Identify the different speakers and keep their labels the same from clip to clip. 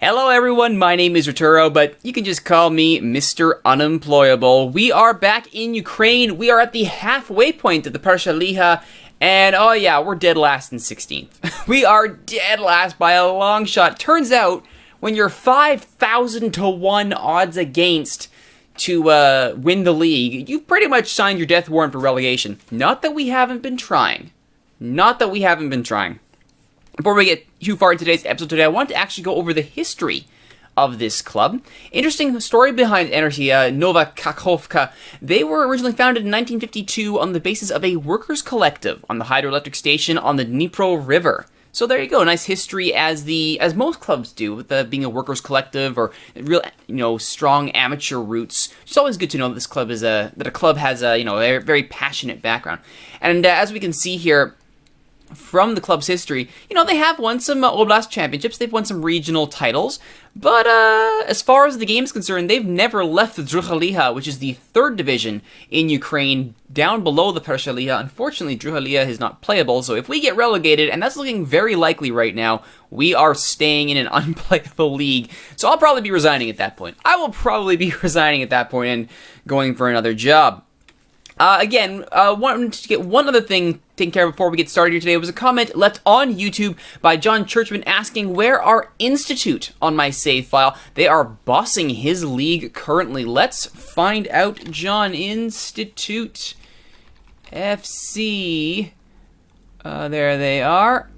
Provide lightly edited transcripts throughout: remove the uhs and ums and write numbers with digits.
Speaker 1: Hello everyone, my name is Rituro, but you can just call me Mr. Unemployable. We are back in Ukraine. We are at the halfway point of the Persha Liha, and oh yeah, we're dead last in 16th. We are dead last by a long shot. Turns out, when you're 5,000 to 1 odds against to win the league, you've pretty much signed your death warrant for relegation. Not that we haven't been trying. Before we get too far in today's episode today, I want to actually go over the history of this club. Interesting story behind Energiya NK. They were originally founded in 1952 on the basis of a workers' collective on the hydroelectric station on the Rituro River. So there you go, nice history as most clubs do, with being a workers' collective or real, strong amateur roots. It's always good to know that this club has a very passionate background. And as we can see here, from the club's history, they have won some Oblast championships, they've won some regional titles, but as far as the game is concerned, they've never left the Persha Liha, which is the 3rd division in Ukraine, down below the Persha Liha. Unfortunately, Persha Liha is not playable, so if we get relegated, and that's looking very likely right now, we are staying in an unplayable league, so I'll probably be resigning at that point. I will probably be resigning at that point and going for another job. Wanted to get one other thing taken care of before we get started here today. It was a comment left on YouTube by John Churchman asking where are Institute on my save file. They are bossing his league currently. Let's find out, John. Institute FC. There they are.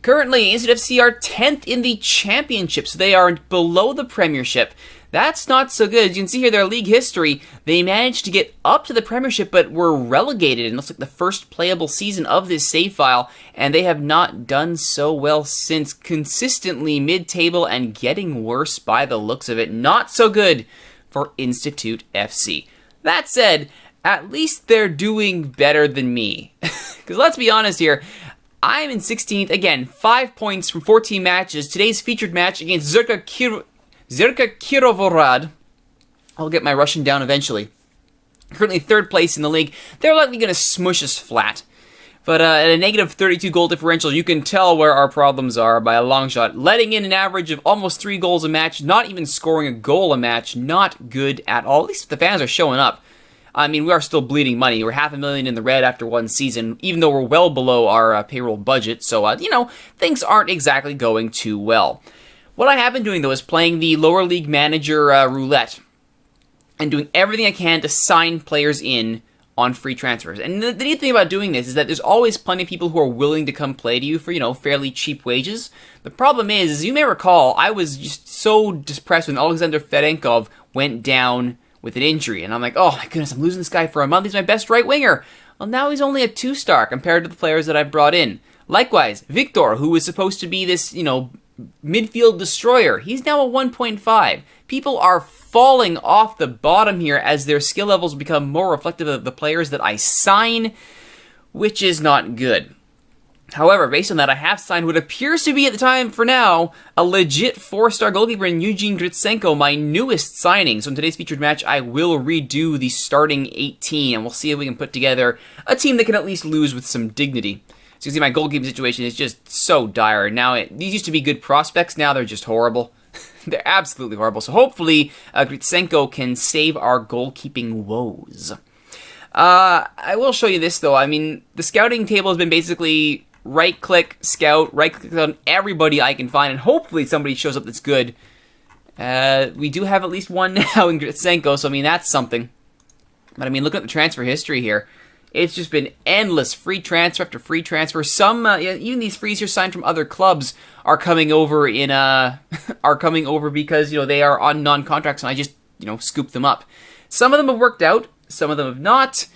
Speaker 1: Currently, Institute FC are 10th in the championship, so they are below the Premiership. That's not so good. As you can see here, their league history, they managed to get up to the Premiership, but were relegated in looks like the first playable season of this save file, and they have not done so well since. Consistently mid-table and getting worse by the looks of it. Not so good for Institute FC. That said, at least they're doing better than me. Because let's be honest here, I'm in 16th, again, 5 points from 14 matches. Today's featured match against Zerka Kirovorad. I'll get my Russian down eventually. Currently 3rd place in the league. They're likely going to smush us flat. But at a negative 32 goal differential, you can tell where our problems are by a long shot. Letting in an average of almost 3 goals a match, not even scoring a goal a match, not good at all. At least the fans are showing up. I mean, we are still bleeding money. We're $500,000 in the red after one season, even though we're well below our payroll budget. So, things aren't exactly going too well. What I have been doing, though, is playing the lower league manager roulette and doing everything I can to sign players in on free transfers. And the neat thing about doing this is that there's always plenty of people who are willing to come play to you for, fairly cheap wages. The problem is, as you may recall, I was just so depressed when Alexander Ferenkov went down with an injury. And I'm like, oh my goodness, I'm losing this guy for a month. He's my best right winger. Well, now he's only a 2-star compared to the players that I've brought in. Likewise, Victor, who was supposed to be this, midfield destroyer, he's now a 1.5. People are falling off the bottom here as their skill levels become more reflective of the players that I sign, which is not good. However, based on that, I have signed what appears to be, at the time for now, a legit 4-star goalkeeper in Eugene Gritsenko, my newest signing. So in today's featured match, I will redo the starting 18, and we'll see if we can put together a team that can at least lose with some dignity. So you can see my goalkeeping situation is just so dire. Now, these used to be good prospects, now they're just horrible. They're absolutely horrible. So hopefully, Gritsenko can save our goalkeeping woes. I will show you this, though. I mean, the scouting table has been basically right-click, scout, right-click on everybody I can find, and hopefully somebody shows up that's good. We do have at least one now in Gritsenko, so I mean, that's something. But I mean, look at the transfer history here. It's just been endless free transfer after free transfer. Some, even these frees here signed from other clubs are coming over because, they are on non-contracts, and I just, scoop them up. Some of them have worked out, some of them have not.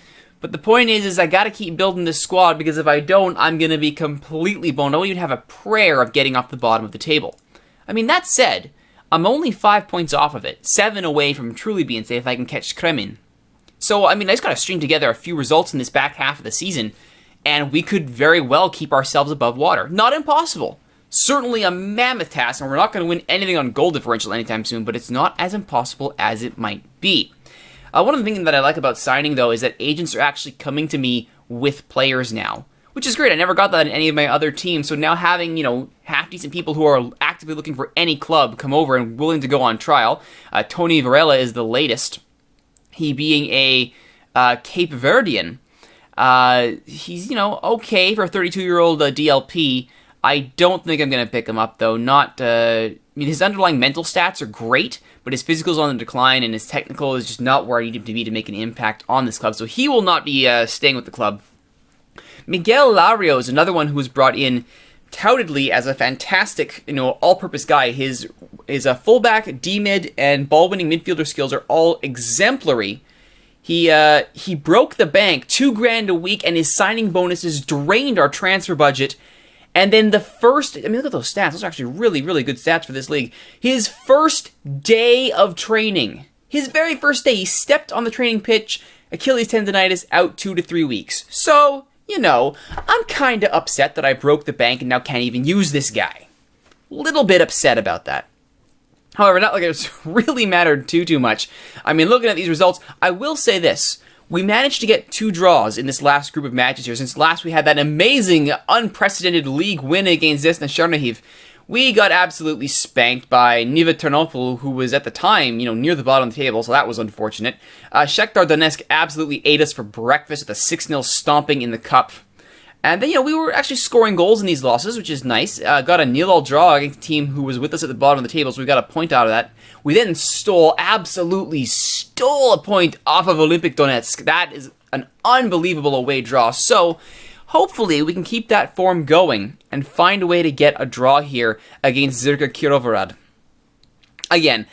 Speaker 1: But the point is I gotta keep building this squad, because if I don't, I'm gonna be completely boned. I won't even have a prayer of getting off the bottom of the table. I mean, that said, I'm only 5 points off of it, 7 away from truly being safe if I can catch Kremin. So, I mean, I just gotta string together a few results in this back half of the season, and we could very well keep ourselves above water. Not impossible. Certainly a mammoth task, and we're not gonna win anything on goal differential anytime soon, but it's not as impossible as it might be. One of the things that I like about signing, though, is that agents are actually coming to me with players now. which is great. I never got that in any of my other teams. So now having, half-decent people who are actively looking for any club come over and willing to go on trial. Tony Varela is the latest. He being a Cape Verdean. He's, okay for a 32-year-old DLP. I don't think I'm going to pick him up, though. His underlying mental stats are great, but his physical is on the decline, and his technical is just not where I need him to be to make an impact on this club. So he will not be staying with the club. Miguel Lario is another one who was brought in toutedly as a fantastic, all-purpose guy. His fullback, D-mid, and ball-winning midfielder skills are all exemplary. He broke the bank, $2,000 a week, and his signing bonuses drained our transfer budget. And then look at those stats. Those are actually really, really good stats for this league. His first day of training, his very first day, he stepped on the training pitch, Achilles tendonitis, out 2 to 3 weeks. So, I'm kind of upset that I broke the bank and now can't even use this guy. Little bit upset about that. However, not like it's really mattered too much. Looking at these results, I will say this. We managed to get 2 draws in this last group of matches here. Since last we had that amazing, unprecedented league win against Zvezda Chernihiv, we got absolutely spanked by Niva Ternopil, who was at the time, near the bottom of the table, so that was unfortunate. Shakhtar Donetsk absolutely ate us for breakfast with a 6-0 stomping in the cup. And then, we were actually scoring goals in these losses, which is nice. Got a 0-0 draw against a team who was with us at the bottom of the table, so we got a point out of that. We then absolutely stole a point off of Olympic Donetsk. That is an unbelievable away draw. So, hopefully, we can keep that form going and find a way to get a draw here against Zirka Kirovorad. Again,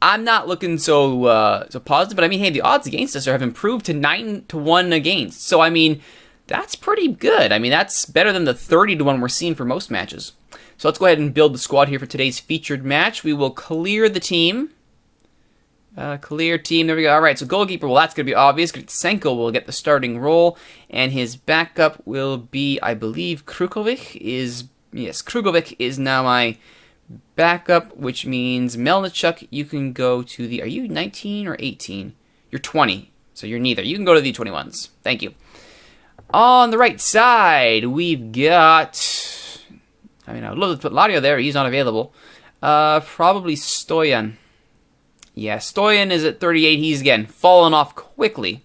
Speaker 1: I'm not looking so positive, but the odds against us have improved to 9-1 against. So, that's pretty good. That's better than the 30-1 we're seeing for most matches. So let's go ahead and build the squad here for today's featured match. We will clear the team. Clear team. There we go. All right, so goalkeeper, well, that's going to be obvious. Gritsenko will get the starting role, and his backup will be, I believe, Krukovic is now my backup, which means Melnichuk, you can go to the... Are you 19 or 18? You're 20, so you're neither. You can go to the 21s. Thank you. On the right side, we've got... I'd love to put Lario there. He's not available. Probably Stoyan. Yeah, Stoyan is at 38. He's, again, fallen off quickly.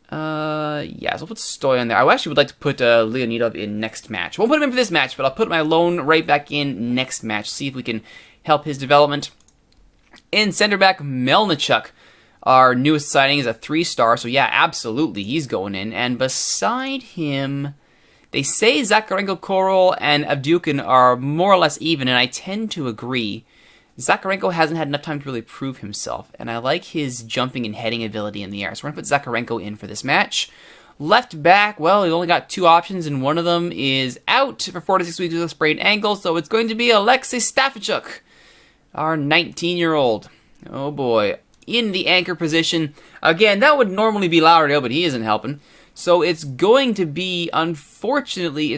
Speaker 1: So I'll put Stoyan there. I actually would like to put Leonidov in next match. Won't put him in for this match, but I'll put my loan right back in next match. See if we can help his development. In center back, Melnichuk. Our newest signing is a 3-star, so yeah, absolutely, he's going in. And beside him, they say Zakharenko, Korol, and Avdyukin are more or less even, and I tend to agree. Zakharenko hasn't had enough time to really prove himself, and I like his jumping and heading ability in the air. So we're going to put Zakharenko in for this match. Left back, well, we've only got 2 options, and one of them is out for 4 to 6 weeks with a sprained ankle, so it's going to be Alexei Stafichuk, our 19-year-old. Oh boy. In the anchor position. Again, that would normally be Lario, but he isn't helping. So it's going to be, unfortunately,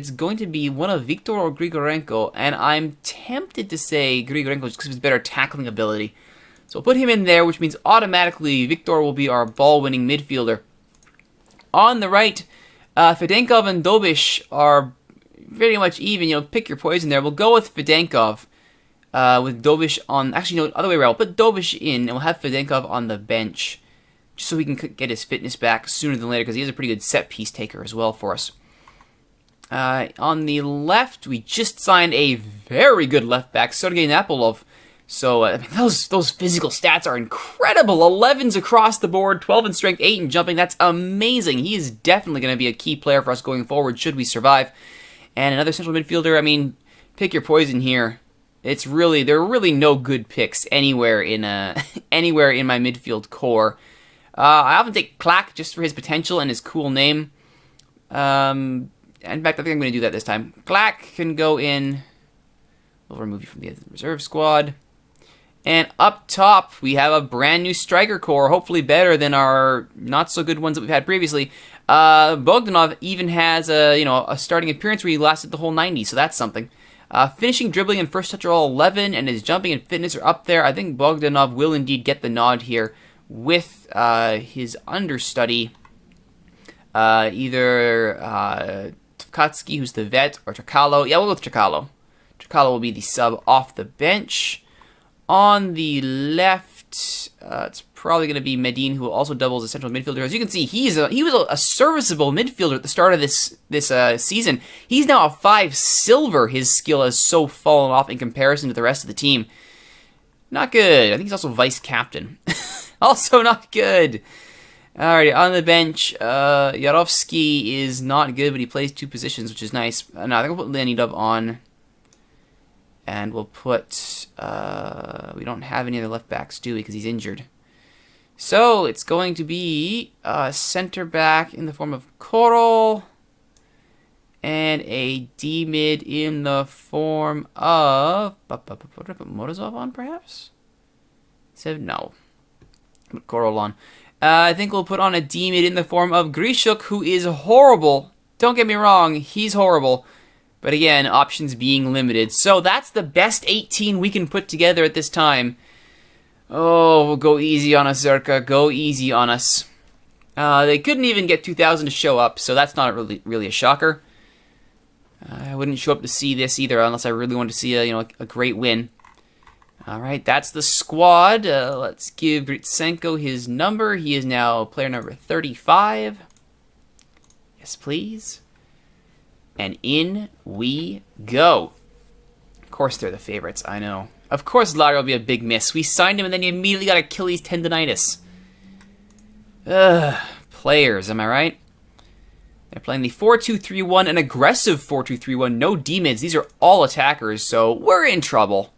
Speaker 1: one of Viktor or Grigorenko, and I'm tempted to say Grigorenko just because of his better tackling ability. So we'll put him in there, which means automatically Viktor will be our ball-winning midfielder. On the right, Fedenkov and Dobish are very much even. Pick your poison there. We'll go with Fedenkov. With Dobish on... Actually, no, other way around. We'll put Dobish in, and we'll have Fedenkov on the bench, just so he can get his fitness back sooner than later, because he is a pretty good set-piece taker as well for us. On the left, we just signed a very good left-back, Sergei Napolov. So, those physical stats are incredible. 11s across the board, 12 in strength, 8 in jumping. That's amazing. He is definitely going to be a key player for us going forward, should we survive. And another central midfielder, pick your poison here. There are really no good picks anywhere in my midfield core. I often take Clack just for his potential and his cool name. In fact, I think I'm going to do that this time. Clack can go in. We'll remove you from the reserve squad. And up top, we have a brand new striker core, hopefully better than our not so good ones that we've had previously. Bogdanov even has a starting appearance where he lasted the whole 90, so that's something. Finishing, dribbling, and first touch are all 11, and his jumping and fitness are up there. I think Bogdanov will indeed get the nod here with his understudy, either Katsuki, who's the vet, or Tricalo. Yeah, we'll go with Tricalo. Tricalo will be the sub off the bench. On the left, it's probably going to be Medine, who also doubles as central midfielder. As you can see, he was a serviceable midfielder at the start of this season. He's now a 5 silver. His skill has so fallen off in comparison to the rest of the team. Not good. I think he's also vice captain. Also not good. Alrighty, on the bench, Yarovsky is not good, but he plays 2 positions, which is nice. No, I think we'll put Leonidov on. And we'll put... we don't have any other left backs, do we? Because he's injured. So, it's going to be a center back in the form of Korol. And a D-mid in the form of... Put Morozov on, perhaps? No. Put Korol on. I think we'll put on a D-mid in the form of Grishuk, who is horrible. Don't get me wrong, he's horrible. But again, options being limited. So that's the best 18 we can put together at this time. Oh, go easy on us, Zerka. Go easy on us. They couldn't even get 2,000 to show up, so that's not really a shocker. I wouldn't show up to see this either, unless I really wanted to see a great win. All right, that's the squad. Let's give Gritsenko his number. He is now player number 35. Yes, please. And in we go. Of course they're the favorites, I know. Of course Larry will be a big miss. We signed him and then he immediately got Achilles tendonitis. Ugh, players, am I right? They're playing the 4-2-3-1, an aggressive 4-2-3-1, no D-mids. These are all attackers, so we're in trouble.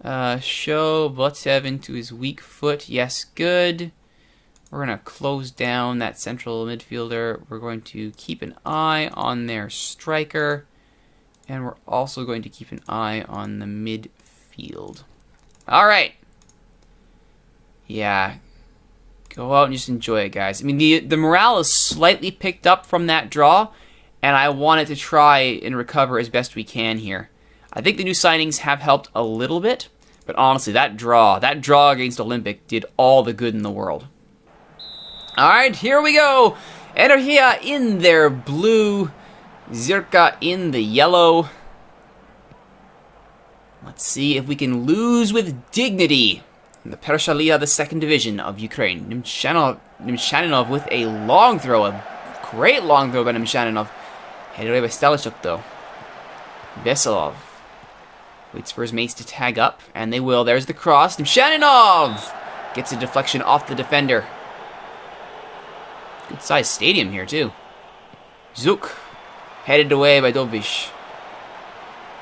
Speaker 1: Show Botsev into his weak foot. Yes, good. We're going to close down that central midfielder. We're going to keep an eye on their striker. And we're also going to keep an eye on the midfield. All right. Yeah. Go out and just enjoy it, guys. I mean, the morale is slightly picked up from that draw. And I wanted to try and recover as best we can here. I think the new signings have helped a little bit. But honestly, that draw against Olympic did all the good in the world. Alright, here we go. Energiya in their blue. Zirka in the yellow. Let's see if we can lose with dignity. In the Persha Liha, the 2nd division of Ukraine. Nimshaninov with a long throw. A great long throw by Nimshaninov. Headed away by Stalishuk, though. Veselov waits for his mates to tag up, and they will. There's the cross. Nimshaninov gets a deflection off the defender. Good sized stadium here, too. Zuk headed away by Dovish.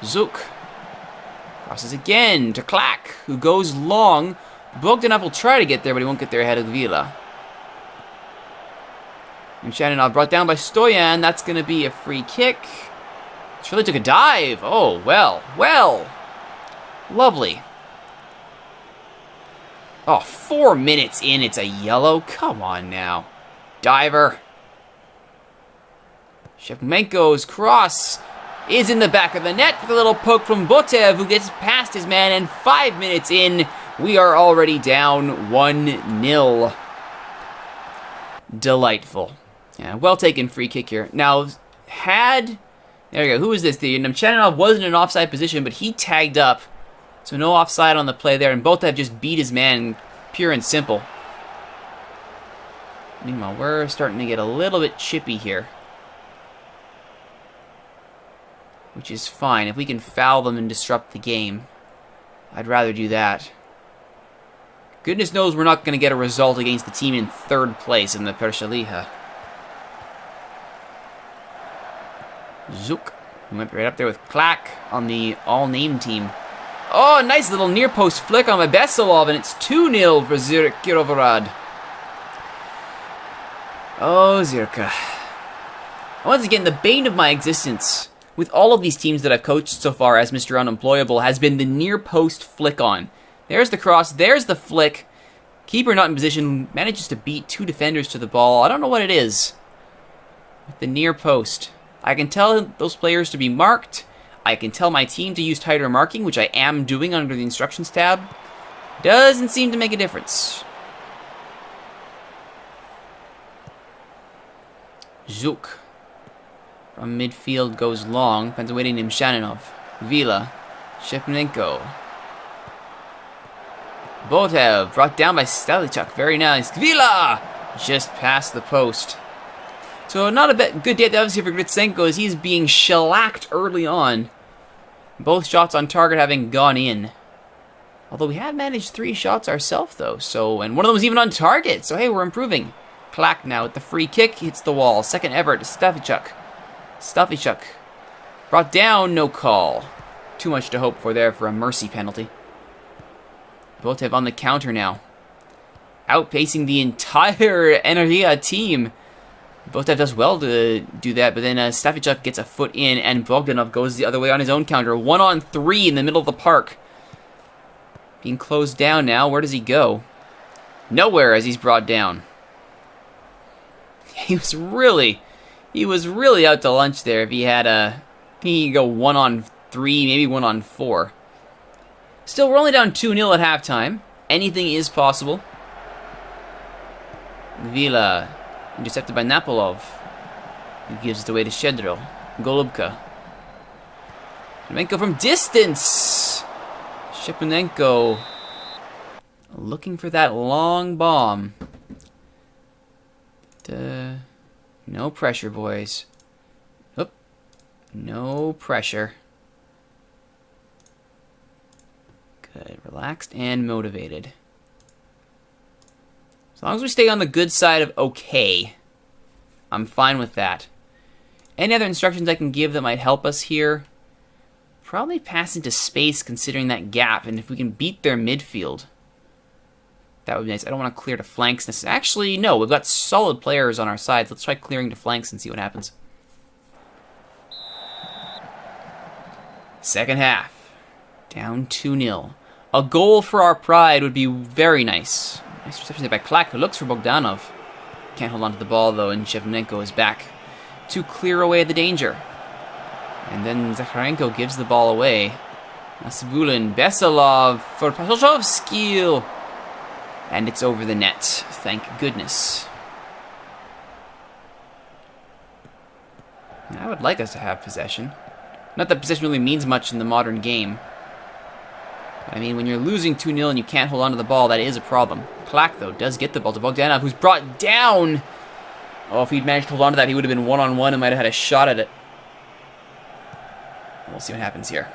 Speaker 1: Zuk crosses again to Klak, who goes long. Bogdanov will try to get there, but he won't get there ahead of Vila. Nimshaninov brought down by Stoyan. That's going to be a free kick. Surely took a dive. Oh, well. Lovely. Oh, 4 minutes in, it's a yellow. Come on now. Diver. Shevchenko's cross is in the back of the net with a little poke from Botev, who gets past his man, and 5 minutes in, we are already down 1-0. Delightful. Yeah, well taken free kick here. Now, there we go. Who was this? The Nimshaninov wasn't in an offside position, but he tagged up. So no offside on the play there, and Botev just beat his man, pure and simple. Meanwhile, we're starting to get a little bit chippy here. Which is fine. If we can foul them and disrupt the game, I'd rather do that. Goodness knows we're not going to get a result against the team in 3rd place in the Persha Liha. Zuk. We went right up there with Klak on the all-name team. Oh, nice little near-post flick on Veselov, and it's 2-0 for Zirk Kirovorad. Oh, Zirka. Once again, the bane of my existence with all of these teams that I've coached so far as Mr. Unemployable has been the near-post flick on. There's the cross, there's the flick. Keeper not in position, manages to beat 2 defenders to the ball. I don't know what it is with the near post. I can tell those players to be marked. I can tell my team to use tighter marking, which I am doing under the instructions tab. Doesn't seem to make a difference. Zuk. From midfield goes long. Finds a way to Nimshanov. Vila. Shepnenko. Botev. Brought down by Stalichuk. Very nice. Vila! Just past the post. So not a good day obviously for Gritsenko as he's being shellacked early on. Both shots on target having gone in. Although we have managed 3 shots ourselves though. And one of them was even on target. So hey, we're improving. Clack now with the free kick. Hits the wall. Second ever to Stavichuk. Brought down, no call. Too much to hope for there for a mercy penalty. Botev on the counter now. Outpacing the entire Energiya team. Botev does well to do that, but then Stavichuk gets a foot in, and Bogdanov goes the other way on his own counter. 1-on-3 in the middle of the park. Being closed down now. Where does he go? Nowhere as he's brought down. He was really out to lunch there if he had he could go 1-on-3, maybe 1-on-4. Still, we're only down 2-0 at halftime. Anything is possible. Vila, intercepted by Napolov. He gives it away to Shedril. Golubka. Shepenenko from distance. Shepenenko looking for that long bomb. No pressure, boys. Oop. No pressure. Good. Relaxed and motivated. As long as we stay on the good side of okay, I'm fine with that. Any other instructions I can give that might help us here? Probably pass into space considering that gap, and if we can beat their midfield, that would be nice. I don't want to clear to flanks. Actually, no, we've got solid players on our sides. Let's try clearing to flanks and see what happens. Second half. Down 2-0. A goal for our pride would be very nice. Nice reception there by Klak, who looks for Bogdanov. Can't hold on to the ball, though, and Shevchenko is back to clear away the danger. And then Zakharenko gives the ball away. Nasibulin, Besalov for Pashovsky. And it's over the net. Thank goodness. I would like us to have possession. Not that possession really means much in the modern game. I mean, when you're losing 2-0 and you can't hold on to the ball, that is a problem. Klak, though, does get the ball to Bogdanov, who's brought down. Oh, if he'd managed to hold on to that, he would have been 1-on-1 and might have had a shot at it. We'll see what happens here.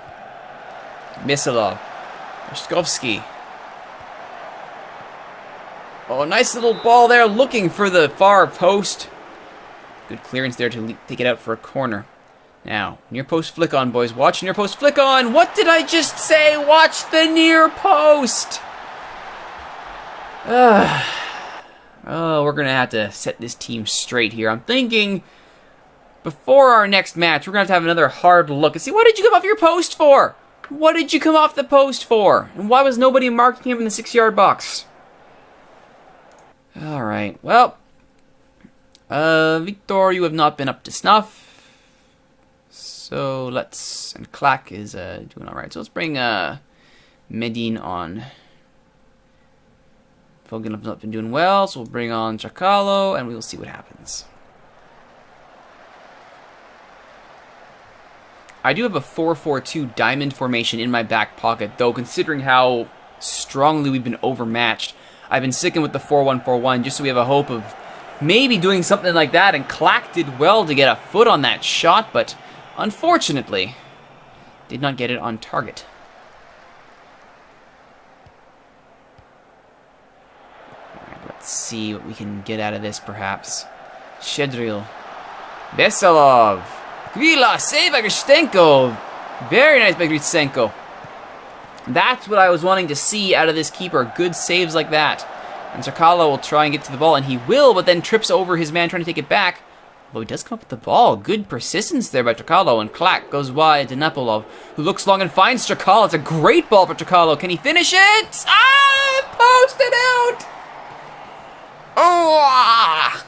Speaker 1: Misalov. Pashkovsky. Oh, nice little ball there, looking for the far post. Good clearance there to take it out for a corner. Now, near post flick on, boys. Watch near post flick on. What did I just say? Watch the near post. Oh, we're going to have to set this team straight here. I'm thinking before our next match, we're going to have another hard look and see, what did you come off your post for? What did you come off the post for? And why was nobody marking him in the 6-yard box? All right. Well, Victor, you have not been up to snuff. So let's, and Klak is doing all right. So let's bring Medin on. Foganov's not been doing well, so we'll bring on Chakalo, and we will see what happens. I do have a 4-4-2 diamond formation in my back pocket, though, considering how strongly we've been overmatched. I've been sticking with the 4-1-4-1 just so we have a hope of maybe doing something like that, and Klak did well to get a foot on that shot, but unfortunately did not get it on target. Let's see what we can get out of this, perhaps. Shedril. Besalov. Kvila, save by Gritsenko. Very nice by Gritsenko. That's what I was wanting to see out of this keeper. Good saves like that. And Sarkala will try and get to the ball, and he will, but then trips over his man trying to take it back. Although he does come up with the ball. Good persistence there by Trikalo, and Klak goes wide to Napolov, who looks long and finds Trikalo. It's a great ball for Trikalo. Can he finish it? Posted out! Oh!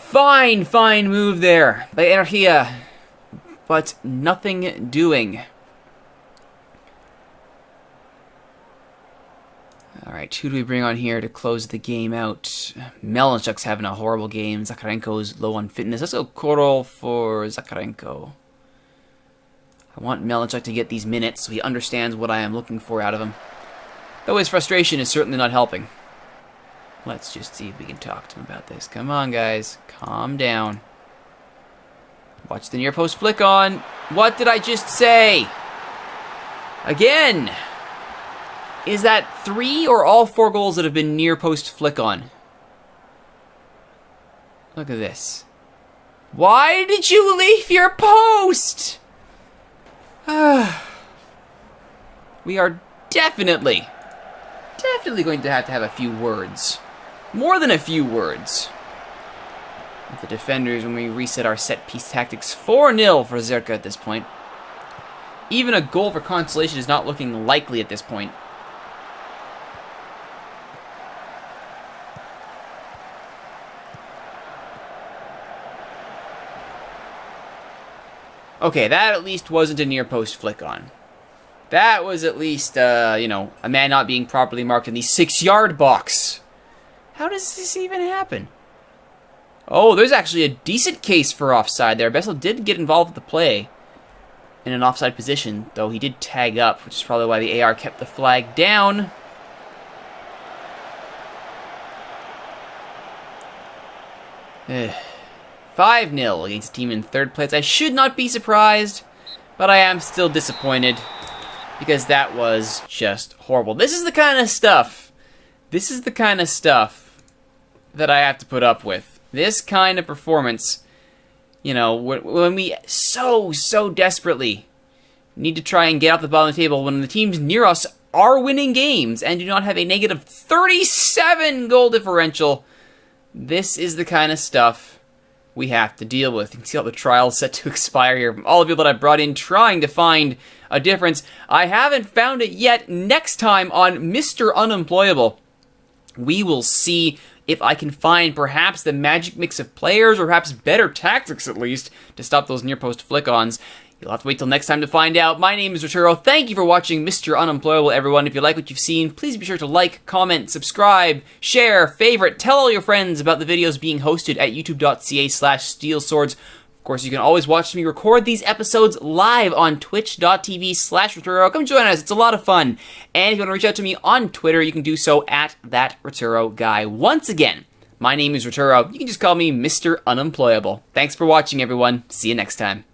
Speaker 1: Fine move there by Energiya, but nothing doing. Alright, who do we bring on here to close the game out? Melnichuk's having a horrible game. Zakarenko's low on fitness. Let's go Koro for Zakarenko. I want Melnichuk to get these minutes so he understands what I am looking for out of him. Though his frustration is certainly not helping. Let's just see if we can talk to him about this. Come on, guys. Calm down. Watch the near post flick on. What did I just say? Again! Is that 3 or all 4 goals that have been near post flick on? Look at this. Why did you leave your post? We are definitely going to have a few words. More than a few words. With the defenders when we reset our set-piece tactics. 4-0 for Zerka at this point. Even a goal for consolation is not looking likely at this point. Okay, that at least wasn't a near post flick on. That was at least, you know, a man not being properly marked in the 6-yard box. How does this even happen? Oh, there's actually a decent case for offside there. Bessel did get involved with the play in an offside position, though he did tag up, which is probably why the AR kept the flag down. Ugh. 5-0 against a team in 3rd place. I should not be surprised, but I am still disappointed because that was just horrible. This is the kind of stuff. This is the kind of stuff that I have to put up with. This kind of performance, you know, when we so desperately need to try and get off the bottom of the table when the teams near us are winning games and do not have a negative 37 goal differential. This is the kind of stuff we have to deal with. You can see all the trials set to expire here from all the people that I brought in trying to find a difference. I haven't found it yet. Next time on Mr. Unemployable, we will see if I can find perhaps the magic mix of players or perhaps better tactics at least to stop those near post flick-ons. You'll have to wait till next time to find out. My name is Rituro. Thank you for watching Mr. Unemployable, everyone. If you like what you've seen, please be sure to like, comment, subscribe, share, favorite, tell all your friends about the videos being hosted at youtube.ca/steelswords. Of course, you can always watch me record these episodes live on twitch.tv/Rituro. Come join us. It's a lot of fun. And if you want to reach out to me on Twitter, you can do so at @ThatRituroGuy. Once again, my name is Rituro. You can just call me Mr. Unemployable. Thanks for watching, everyone. See you next time.